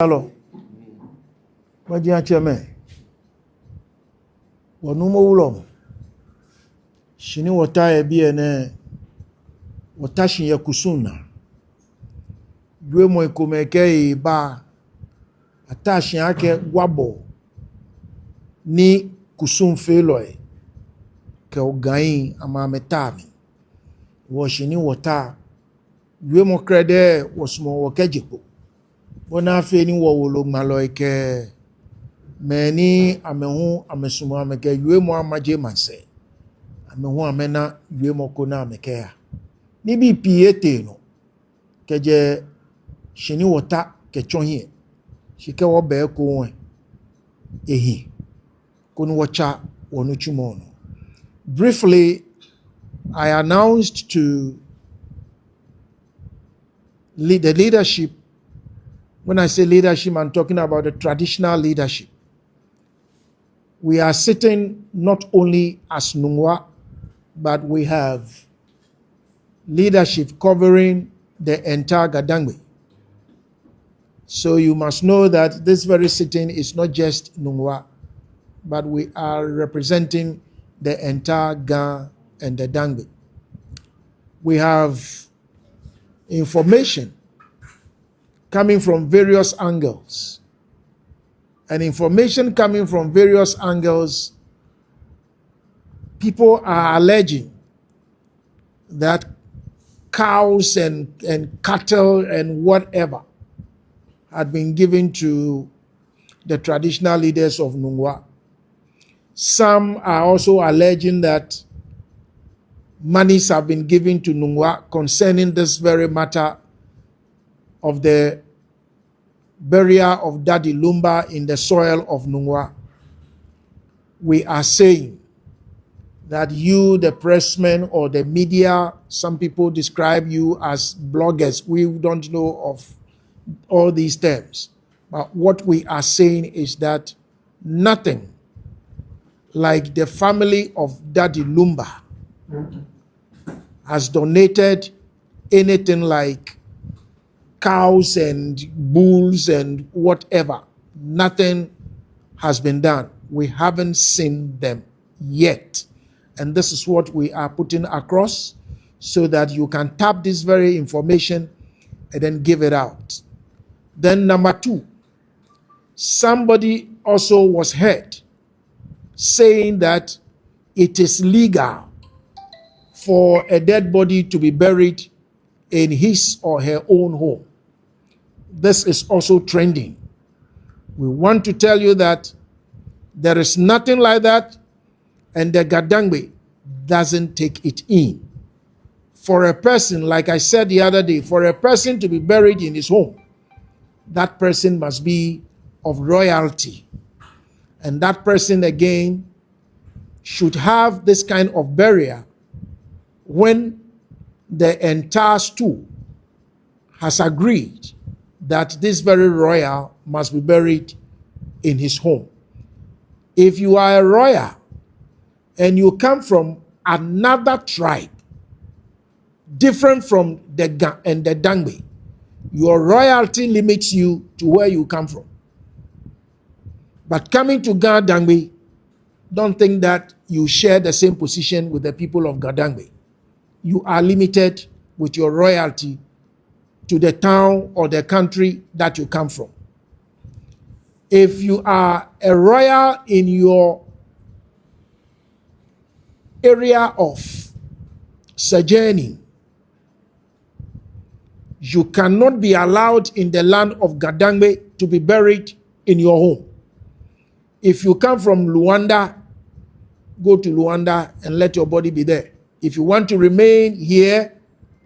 Hello. Maji cheme. Wanumo ulom. Shini wata ebi ene watashi ya kusuna. Yue mo ikumeke ba atashi yake gwabo ni kusum feloe ke ogain ama metami. Wo shini wata yue mo krede wosmo wokejipo. Bona fe ni wo wolo malo ike meni amehu amesumo ameke yue mo amaje manse amehu amena yue mo kona ameke ya ni bi piete no keje shini wota ke chonhie shike wo be ko ehi kunu wacha wonu chumono. Briefly, I announced to lead the leadership. When I say leadership, I'm talking about the traditional leadership. We are sitting not only as Nungua, but we have leadership covering the entire Gadangwe. So you must know that this very sitting is not just Nungua, but we are representing the entire Ga and the Dangwe. We have information coming from various angles. And information coming from various angles, people are alleging that cows and cattle and whatever had been given to the traditional leaders of Nungua. Some are also alleging that monies have been given to Nungua concerning this very matter of the burial of Daddy Lumba in the soil of Nungua. We are saying that you, the pressmen or the media, some people describe you as bloggers. We don't know of all these terms. But what we are saying is that nothing like the family of Daddy Lumba has donated anything like cows and bulls and whatever. Nothing has been done. We haven't seen them yet. And this is what we are putting across so that you can tap this very information and then give it out. Then number two, somebody also was heard saying that it is legal for a dead body to be buried in his or her own home. This is also trending. We want to tell you that there is nothing like that, and the Gadangwe doesn't take it in. For a person, like I said the other day, for a person to be buried in his home, that person must be of royalty. And that person again should have this kind of burial when the entire stool has agreed that this very royal must be buried in his home. If you are a royal and you come from another tribe, different from the Ga and the Dangwe, your royalty limits you to where you come from. But coming to Ga Dangwe, don't think that you share the same position with the people of Gadangwe. You are limited with your royalty to the town or the country that you come from. If you are a royal in your area of sojourning, you cannot be allowed in the land of Gadangwe to be buried in your home. If you come from Luanda, go to Luanda and let your body be there. If you want to remain here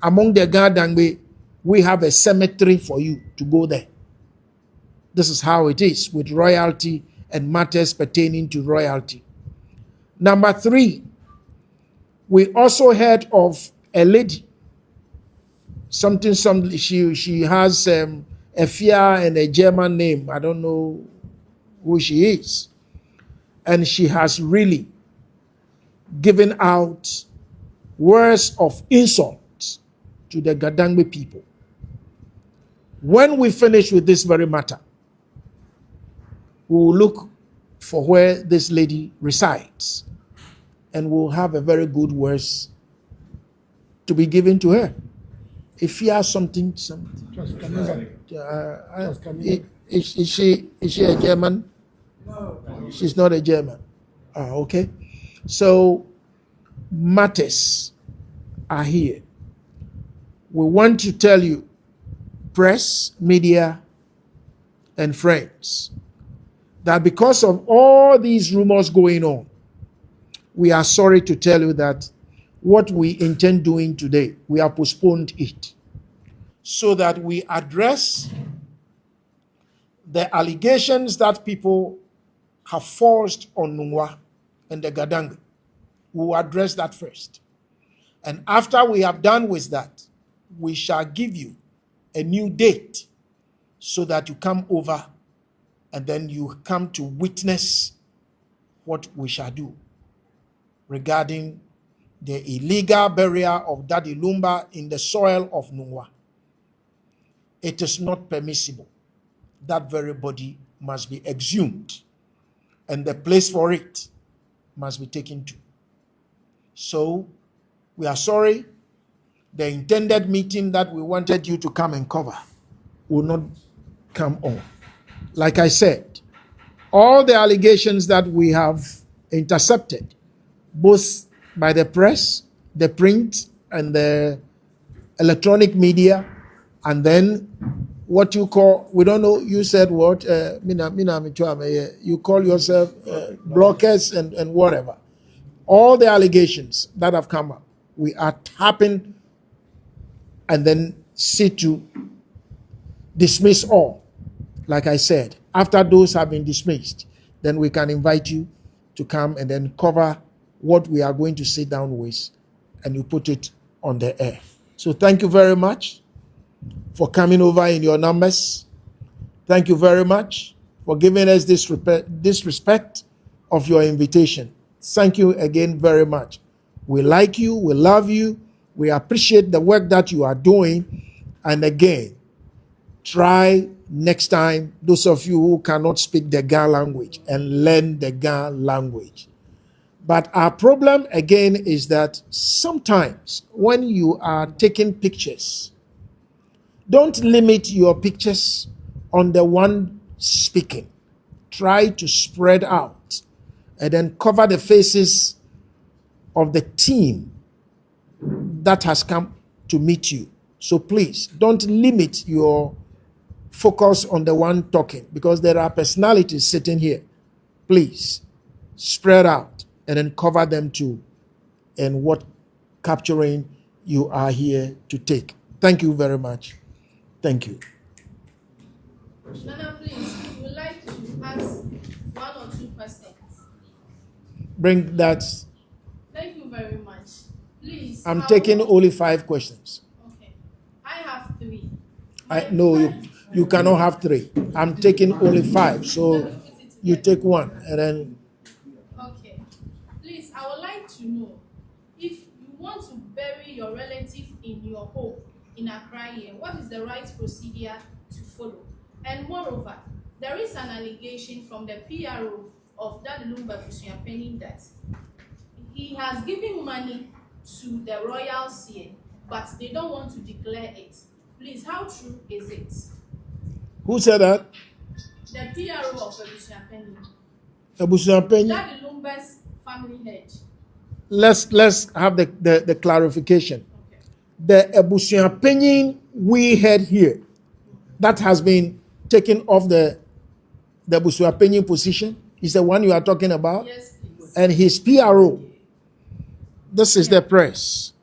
among the Gadangwe, we have a cemetery for you to go there. This is how it is with royalty and matters pertaining to royalty. Number three, we also heard of a lady. She has a Fia and a German name. I don't know who she is. And she has really given out words of insult to the Gadangwe people. When we finish with this very matter, We will look for where this lady resides, and we'll have a very good words to be given to her. If you have something, is she a German? No. She's not a German. Okay. So matters are here. We want to tell you, press, media, and friends, that because of all these rumors going on, we are sorry to tell you that what we intend doing today, we have postponed it so that we address the allegations that people have forced on Nungua and the Gadang. We will address that first. And after we have done with that, we shall give you a new date so that you come over and then you come to witness what we shall do regarding the illegal burial of Daddy Lumba in the soil of Nungua. It is not permissible. That very body must be exhumed, and the place for it must be taken to. So, we are sorry. The intended meeting that we wanted you to come and cover will not come on. Like I said, all the allegations that we have intercepted, both by the press, the print, and the electronic media, and then what you call, we don't know, you said what? You call yourself blockers and whatever. All the allegations that have come up, we are tapping and then see to dismiss all. Like I said, after those have been dismissed, then we can invite you to come and then cover what we are going to sit down with, and you put it on the air. So thank you very much for coming over in your numbers. Thank you very much for giving us this respect of your invitation. Thank you again very much. We like you, we love you, we appreciate the work that you are doing. And again, try next time, those of you who cannot speak the Ga language, and learn the Ga language. But our problem again is that sometimes when you are taking pictures, don't limit your pictures on the one speaking. Try to spread out and then cover the faces of the team that has come to meet you. So please don't limit your focus on the one talking, because there are personalities sitting here. Please spread out and then cover them too, and what capturing you are here to take. Thank you very much. Thank you. Nana, please, we would like to ask 1 or 2 questions. Bring that. Thank you very much. Please. I'm taking only 5 questions. Okay. I have 3. No, you cannot have 3. I'm taking only 5. So you take 1 and then. Okay. Please, I would like to know if you want to bury your relative in your home in Accra here, what is the right procedure to follow? And moreover, there is an allegation from the PRO of that Lumba that he has given money to the royals here, but they don't want to declare it. Please, how true is it? Who said that? The PRO of Ebusiapenyi. That Lumba's family head. Let's have the clarification. Okay. The Ebusiapenyi we had here, that has been taken off the Ebusiapenyi position, is the one you are talking about? Yes, please. And his PRO. This is the press.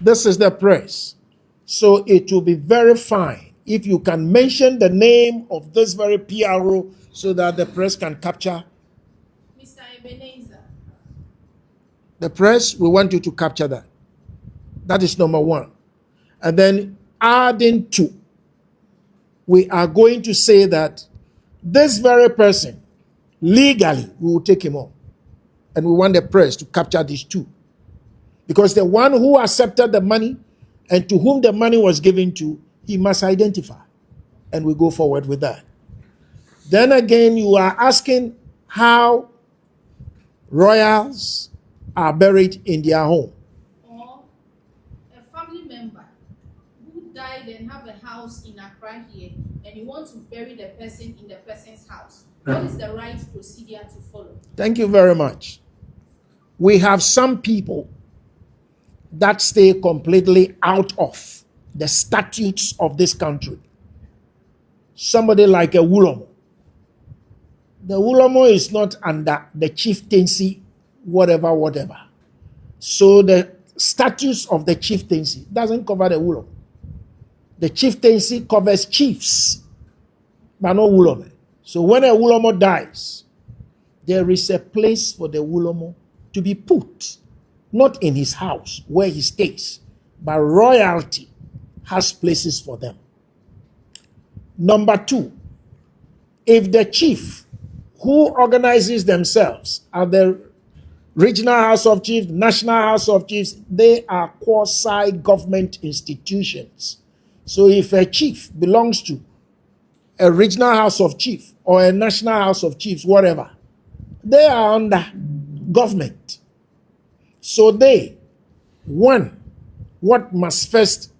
This is the press. So it will be very fine if you can mention the name of this very PRO so that the press can capture. Mr. Ebenezer. The press, we want you to capture that. That is number 1. And then adding to, we are going to say that this very person, legally, we will take him on. And we want the press to capture these 2. Because the one who accepted the money and to whom the money was given to, he must identify. And we go forward with that. Then again, you are asking how royals are buried in their home. Or a family member who died and have a house in Accra here, and you want to bury the person in the person's house. What is the right procedure to follow? Thank you very much. We have some people that stay completely out of the statutes of this country. Somebody like a Wulomo. The Wulomo is not under the chieftaincy, whatever. So the statutes of the chieftaincy doesn't cover the Wulomo. The chieftaincy covers chiefs, but not Wulomo. So when a Wulomo dies, there is a place for the Wulomo to be put, not in his house where he stays, but royalty has places for them. Number 2, if the chief who organizes themselves at the regional house of chiefs, national house of chiefs, they are quasi-government institutions. So if a chief belongs to a regional house of chiefs or a national house of chiefs, whatever, they are under government. So what must first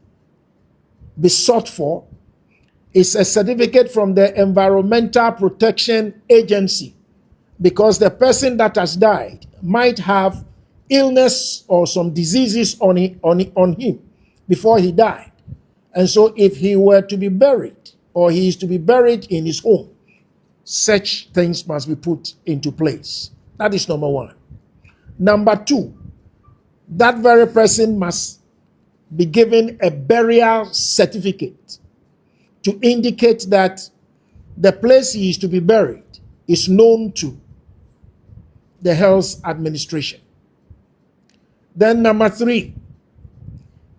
be sought for is a certificate from the Environmental Protection Agency, because the person that has died might have illness or some diseases on him before he died. And so if he were to be buried, or he is to be buried in his home, such things must be put into place. That is number 1. Number 2, that very person must be given a burial certificate to indicate that the place he is to be buried is known to the health administration. Then number 3,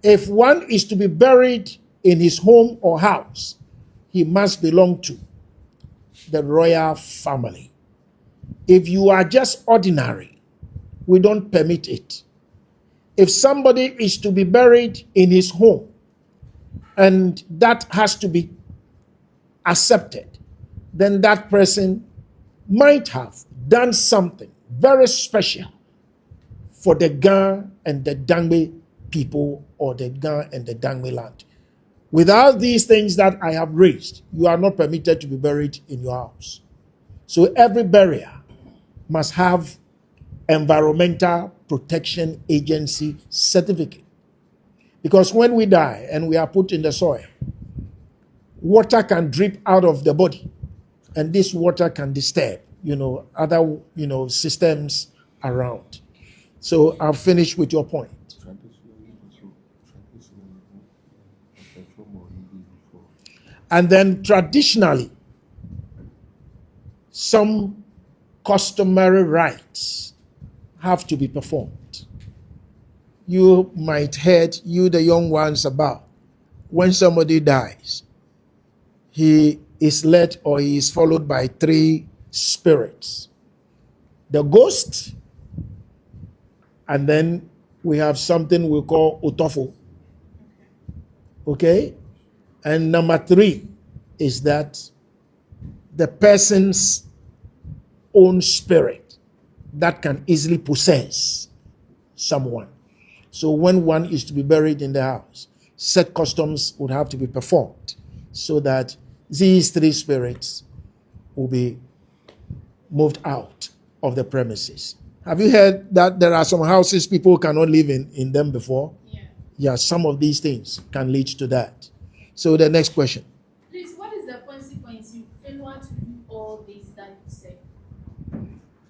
if one is to be buried in his home or house, he must belong to the royal family. If you are just ordinary, we don't permit it. If somebody is to be buried in his home, and that has to be accepted, then that person might have done something very special for the Ga and the Dangme people, or the Ga and the Dangme land. Without these things that I have raised, you are not permitted to be buried in your house. So every burial must have Environmental Protection Agency certificate. Because when we die and we are put in the soil, water can drip out of the body, and this water can disturb, other, systems around. So I'll finish with your point. And then traditionally, some customary rites have to be performed. You might heard, the young ones, about when somebody dies, he is led or he is followed by 3 spirits. The ghost, and then we have something we call utofo. Okay? And number 3 is that the person's own spirit that can easily possess someone. So when one is to be buried in the house, set customs would have to be performed so that these 3 spirits will be moved out of the premises. Have you heard that there are some houses people cannot live in them before? Yeah, some of these things can lead to that. So the next question. Please, what is the consequence if failure to do all this that you said,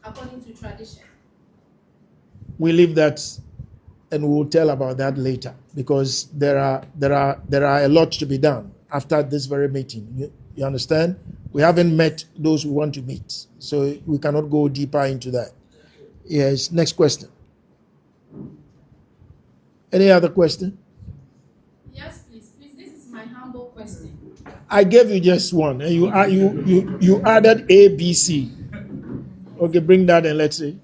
according to tradition? We leave that, and we will tell about that later, because there are a lot to be done after this very meeting. You understand? We haven't met those we want to meet, so we cannot go deeper into that. Yes. Next question. Any other question? Yes, please. This is my humble question. I gave you just one, and you added A, B, C. Okay, bring that and let's see.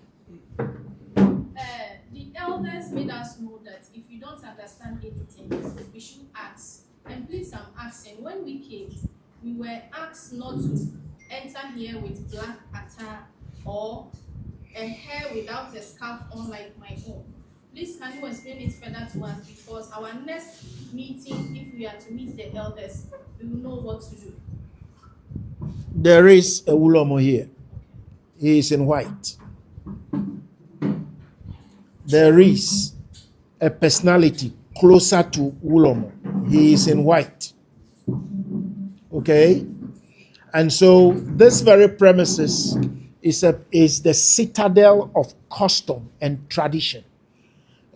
The elders made us know that if you don't understand anything, we should ask. And please, I'm asking. When we came, we were asked not to enter here with black attire or a hair without a scarf on like my own? Please, can you explain it further to us? Because our next meeting, if we are to meet the elders, we will know what to do. There is a Wulomo here. He is in white. There is a personality closer to Wulomo. He is in white. Okay? And so this very premises is the citadel of custom and tradition.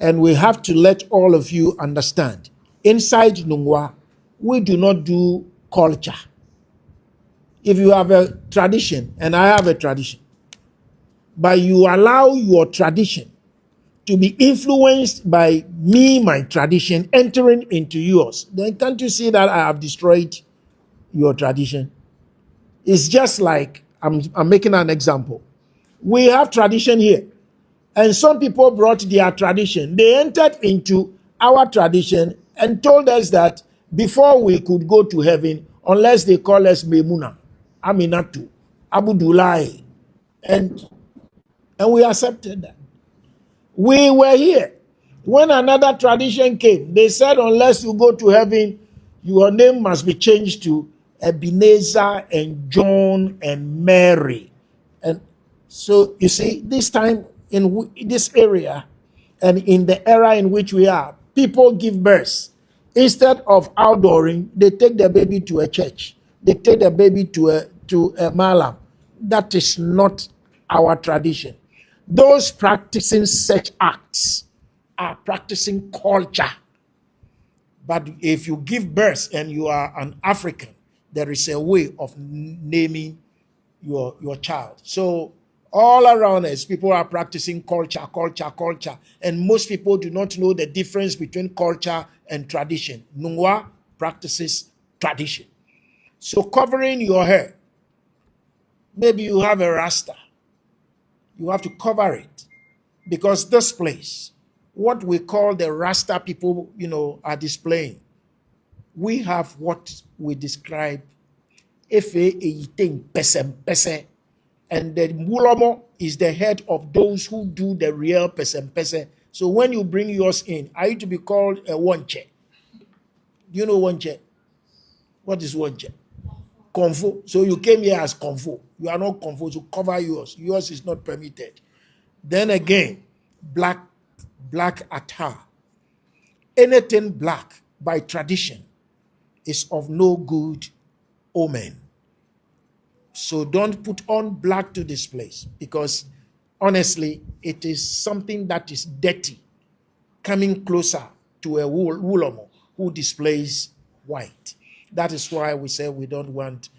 And we have to let all of you understand, inside Nungua, we do not do culture. If you have a tradition, and I have a tradition, but you allow your tradition to be influenced by me, my tradition, entering into yours, then can't you see that I have destroyed your tradition? It's just like, I'm making an example. We have tradition here. And some people brought their tradition. They entered into our tradition and told us that before we could go to heaven, unless they call us Memuna, Aminatu, Abudulai, and we accepted that. We were here. When another tradition came, they said unless you go to heaven, your name must be changed to Ebenezer and John and Mary. And so you see, this time in this area and in the era in which we are, people give birth. Instead of outdooring, they take the baby to a church. They take the baby to a malam. That is not our tradition. Those practicing such acts are practicing culture. But if you give birth and you are an African, there is a way of naming your child. So all around us, people are practicing culture. And most people do not know the difference between culture and tradition. Nungua practices tradition. So covering your hair, maybe you have a rasta. You have to cover it. Because this place, what we call the rasta people, are displaying. We have what we describe Efe eyiting pesem. And the Mulomo is the head of those who do the real pesem. So when you bring yours in, are you to be called a wanche? Do you know wanche? What is wanche? Konfo. So you came here as konfo. You are not konfo, so cover yours. Yours is not permitted. Then again, black attire. Anything black by tradition is of no good omen. So don't put on black to this place, because honestly, it is something that is dirty, coming closer to a Wulomo who displays white. That is why we say we don't want